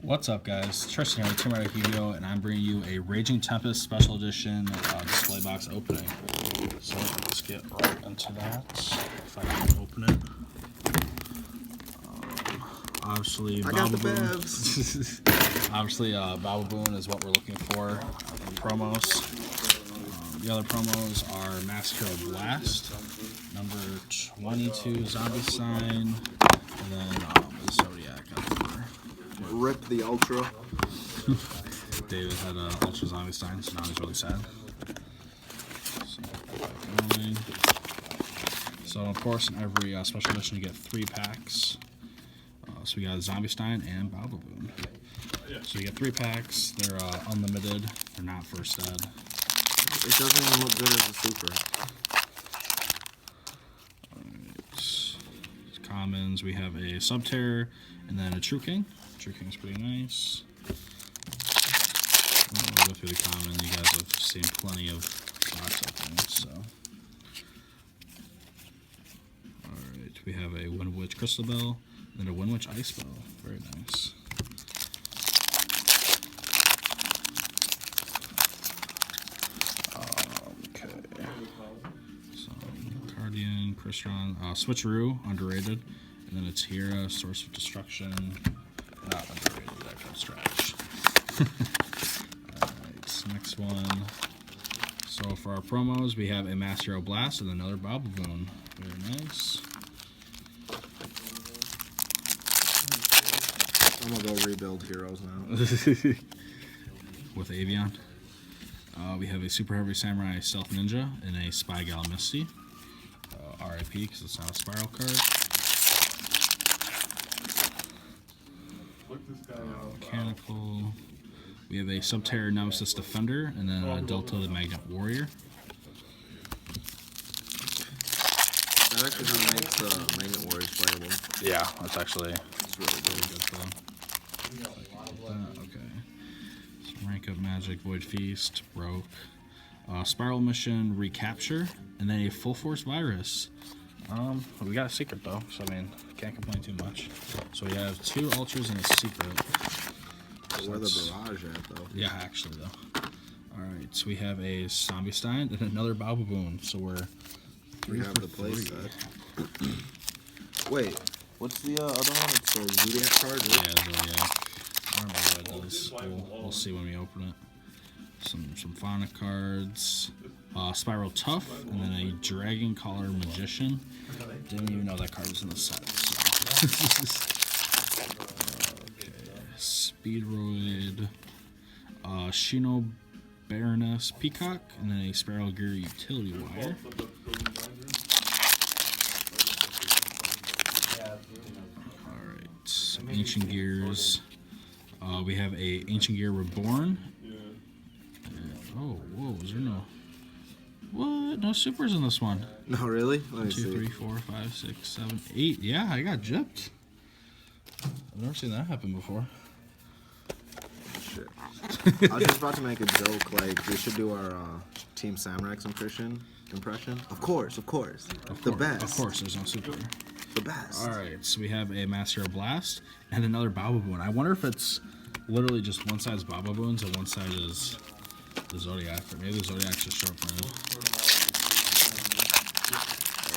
What's up, guys? Tristan here with Yugioh, and I'm bringing you a Raging Tempest Special Edition display box opening. So let's get right into that. If I can open it. Obviously, Bababoon is what we're looking for in promos. The other promos are Massacre Blast, number 22 Zombie Sign, and then the Zodiac number. Rip the Ultra. David had Ultra Zombie Sign, so now he's really sad. So of course, in every special edition, you get 3 packs. So we got Zombie Stein and Bababoon. So you get 3 packs. They're unlimited. They're not first ed. It doesn't even look good as a super. Alright. Commons. We have a Subterror and then a True King. True King's pretty nice. We'll go through the common. You guys have seen plenty of box openings, so. Alright, we have a Wind Witch Crystal Bell, and then a Wind Witch Ice Bell. Very nice. Okay. So, Guardian, Crystron, Switcheroo, underrated. And then it's Tira, Source of Destruction. Not underrated, that comes trash. Alright, next one. So for our promos, we have a Massacre Blast and another Bababoon. Very nice. I'm gonna go rebuild heroes now. With Avion. We have a Super Heavy Samurai Stealth Ninja and a Spy Gal Misty. RIP because it's not a spiral card. Mechanical. We have a Subterror Nemesis Defender and then a Delta the Magnet Warrior. That actually makes the Magnet Warriors playable. Yeah, that's really good for them. Okay. So rank up Magic, Void Feast, broke. Spiral Mission, Recapture, and then a Full Force Virus. We got a secret though, so I mean, can't complain too much. So we have 2 Ultras and a secret. So where the barrage at though? Yeah, actually though. Alright, so we have a Zombie Stein and another Bababoon. So we're 3 have for the play 3. set. Wait, what's the other one? It's the Zodiac card, right? Yeah, Zodiac. I don't remember what it does. We'll see when we open it. Some Fauna cards. Spiral Tough, and then a Dragon Collar Magician. Didn't even know that card was in the set. So. Okay. Speedroid. Shino Baroness Peacock, and then a Spiral Gear Utility Wire. Alright, some Ancient Gears. We have a Ancient Gear Reborn. Oh, whoa, is there no... What? No supers in this one. No, really? Let me 2, see. 3, 4, 5, 6, 7, 8. Yeah, I got gypped. I've never seen that happen before. Shit. I was just about to make a joke, like, we should do our Team Samrex impression. Of course. The best. Of course, there's no super. The best. Alright, so we have a Massacre Blast and another Bababoon. I wonder if it's literally just one side's Bababoons and one side is the Zodiac. Or maybe the Zodiac's just short printed.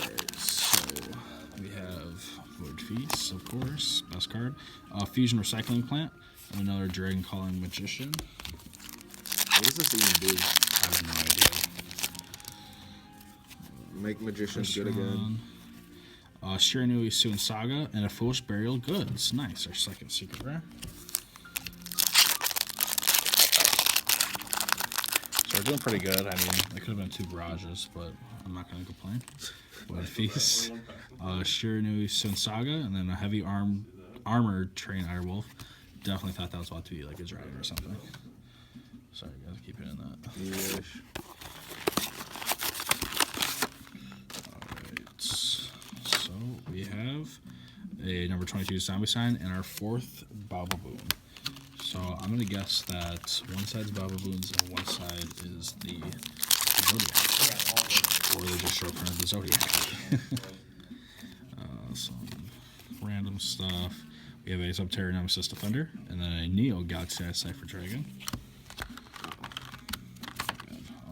Alright, so we have Void Feast, of course, best card. Fusion Recycling Plant and another Dragon Calling Magician. What does this even do? I have no idea. Make Magicians good again. Shiranui Soon Saga and a Foolish Burial Goods. Nice, our second secret rare. So we're doing pretty good. I mean, it could have been 2 barrages, but I'm not going to complain. Void Feast. Shiranui Soon Saga, and then a Heavy Armored Train Irewolf. Definitely thought that was about to be like a dragon or something. Sorry guys, I keep hitting that. Yes. Alright. So we have a number 22 Zombie Sign and our 4th Bababoon. So I'm going to guess that one side's Bababoons and one side is the Zodiac. Or they just show printed the Zodiac. Some random stuff. We We have a Subterra Nemesis Defender, and then a Neo Galaxy Cipher Dragon.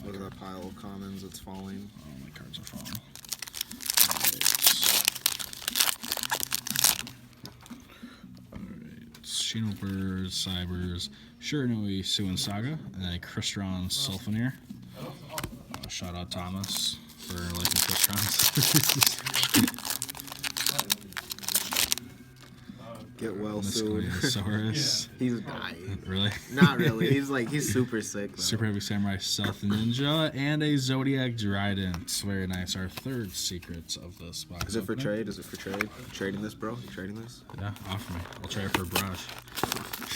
Look at that pile of commons, it's falling. Oh, my cards are falling. Alright. Xenobird, Cybers, Shiranui, Suin Saga, and then a Crystron Sulfaneer. Shout out Thomas for liking Crystrons. Get well soon. Saurus. He's dying. Really? Not really. He's super sick. Though. Super Heavy Samurai Stealth Ninja and a Zodiac Dryden. It's very nice. Our third secrets of this box. Is it for trade? Is it for trade? Trading this, bro? You trading this? Yeah, offer me. I'll trade it for a barrage.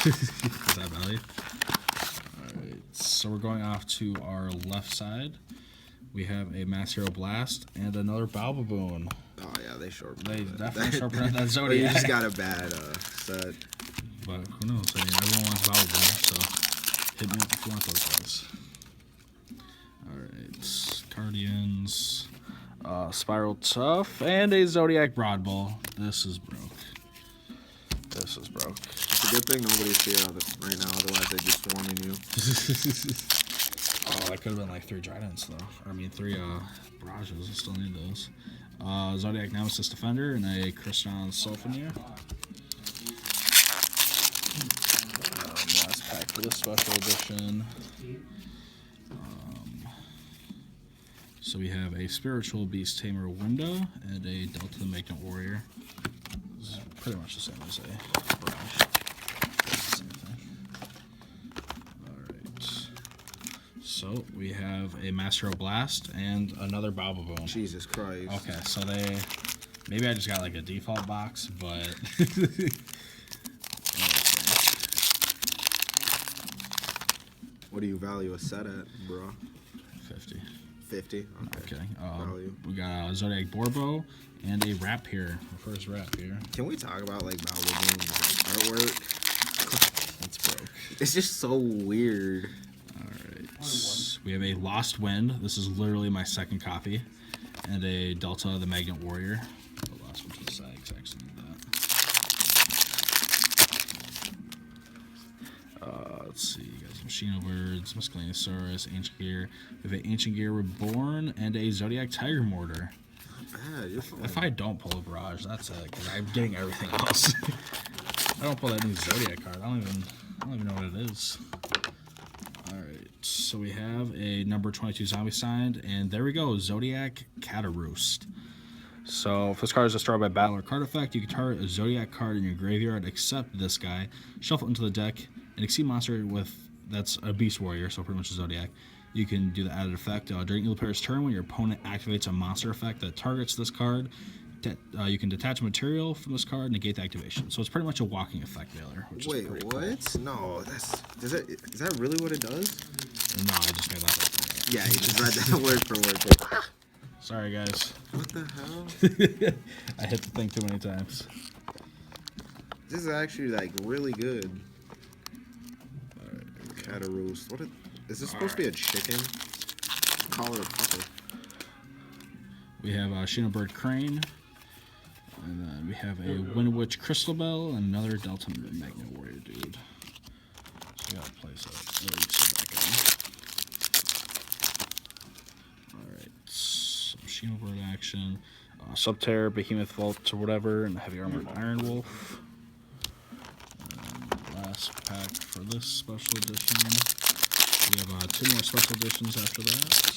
Is that value? Alright, so we're going off to our left side. We have a Mass Hero Blast and another Balbaboon. Oh yeah, they short. They definitely shortcut that Well, Zodiac. you just got a bad set. But who knows? I mean, everyone wants Balbaboon, so hit me up if you want those guys. Alright, Guardians, Spiral Tough, and a Zodiac Broad Bull. This is broke. This is broke. It's a good thing nobody's here right now, otherwise they'd be swarming you. Oh, that could have been like 3 Tridents, though. I mean, 3 Barrages. I still need those. Zodiac Nemesis Defender and a Crystron Sulfaneer. Last pack for this special edition. So we have a Spiritual Beast Tamer Window and a Delta the Magnet Warrior. This is pretty much the same as a Barrage. Same thing. Alright. So we have a Master Blast and another Balbaboon. Jesus Christ. Okay, so they... Maybe I just got like a default box, but... What do you value a set at, bro? 50. 50? Okay. Value. We got a Zodiac Borbo and a Rap here. The first Rap here. Can we talk about like Balbaboon's like, artwork? That's broke. It's just so weird. Alright. We have a Lost Wind. This is literally my second copy. And a Delta the Magnet Warrior. The last one to the side, because I actually need that. Let's see. You got some Xenobirds, Muscleanosaurus, Ancient Gear. We have an Ancient Gear Reborn and a Zodiac Tiger Mortar. If I don't pull a Barrage, that's it, because I'm getting everything else. I don't pull that new Zodiac card. I don't even know what it is. Alright, so we have a number 22 Zombie signed, and there we go, Zodiac Cataroost. So if this card is destroyed by battle or card effect, you can target a Zodiac card in your graveyard except this guy, shuffle it into the deck, and exceed monster with, that's a Beast Warrior, so pretty much a Zodiac. You can do the added effect. During either player's turn, when your opponent activates a monster effect that targets this card, you can detach material from this card and negate the activation. So it's pretty much a walking effect veiler. Wait, what? Cool. No, is that really what it does? No, I just made that up. Yeah, you just read that word for word. Sorry, guys. What the hell? I hit the thing too many times. This is actually like really good. Cataroost. What is this supposed to be a chicken? Call it a puppet. We have Xenobird Crane. And then we have a Wind Witch Crystal Bell and another Delta Magnet Warrior dude. So we gotta place it. Alright. Some Xenobird action. Subterra, Behemoth Vault or whatever, and Heavy Armored Iron Wolf. Last pack for this special edition. We have 2 more special editions after that.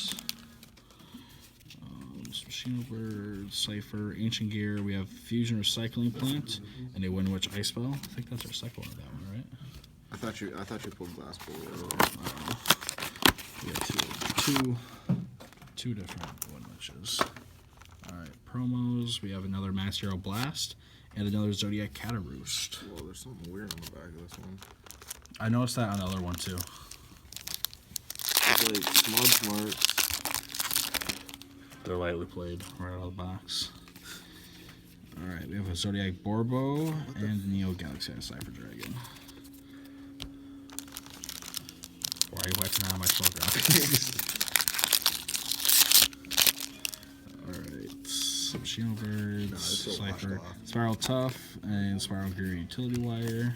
Xenobird, Cypher, Ancient Gear. We have Fusion Recycling Plant and a Wind Witch Ice Spell. I think that's our second one of that one, right? I thought you pulled Glass Pool. We have two different Wind Witches. Alright, promos. We have another Mass Hero Blast and another Zodiac Cataroost. Whoa, there's something weird on the back of this one. I noticed that on the other one too. It's like smudge marks. They're lightly played right out of the box. Alright, we have a Zodiac Borbo and a Neo Galaxy Cipher Dragon. Why are you wiping out my smoke rock? Alright. some Shino Birds, it's so Cypher, washed off. Spiral Tough, and Spiral Gear Utility Wire.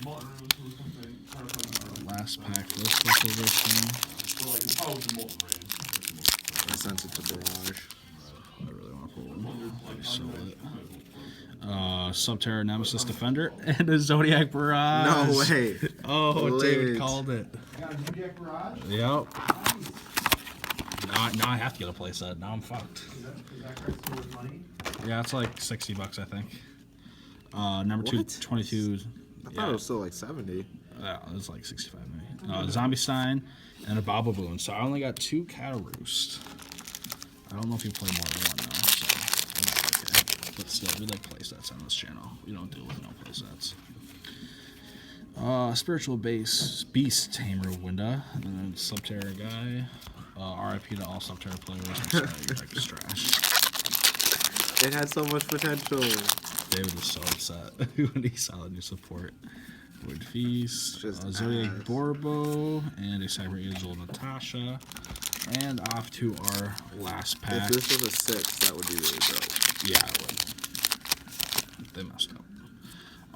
Last pack for this special edition. I sent it to Barrage. I really want to pull one. So lit. Subterra Nemesis Defender and a Zodiac Barrage. No way. Oh, Lit. David called it. Yep. Now I have to get a playset. Now I'm fucked. Yeah, it's like $60, I think. Number What? 222. I thought it was still like 70. Yeah, it was like 65 maybe. Zombie Stein and a Boboboon. So I only got 2 Cattle Roost. I don't know if you play more than one though, so I'm not okay. But still, we like playsets on this channel. We don't deal with no playsets. Spiritual Base Beast Tamer Winda, and then Subterra guy. RIP to all Subterra players. I'm sorry, your deck is trash. It had so much potential. David was so upset when he saw the new support. Wood Feast, Just Zodiac ass. Borbo, and a Cyber Angel Natasha. And off to our last pack. If this was a 6, that would be really dope. Yeah, it would. They messed up.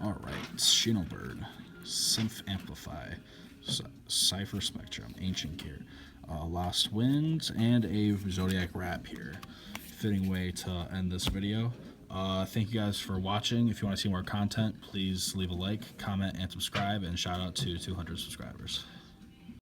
Alright, Shinobird, Symph Amplify, Cypher Spectrum, Ancient Gear, Lost Winds, and a Zodiac Wrap here. Fitting way to end this video. Thank you guys for watching. If you want to see more content, please leave a like, comment, and subscribe, and shout out to 200 subscribers.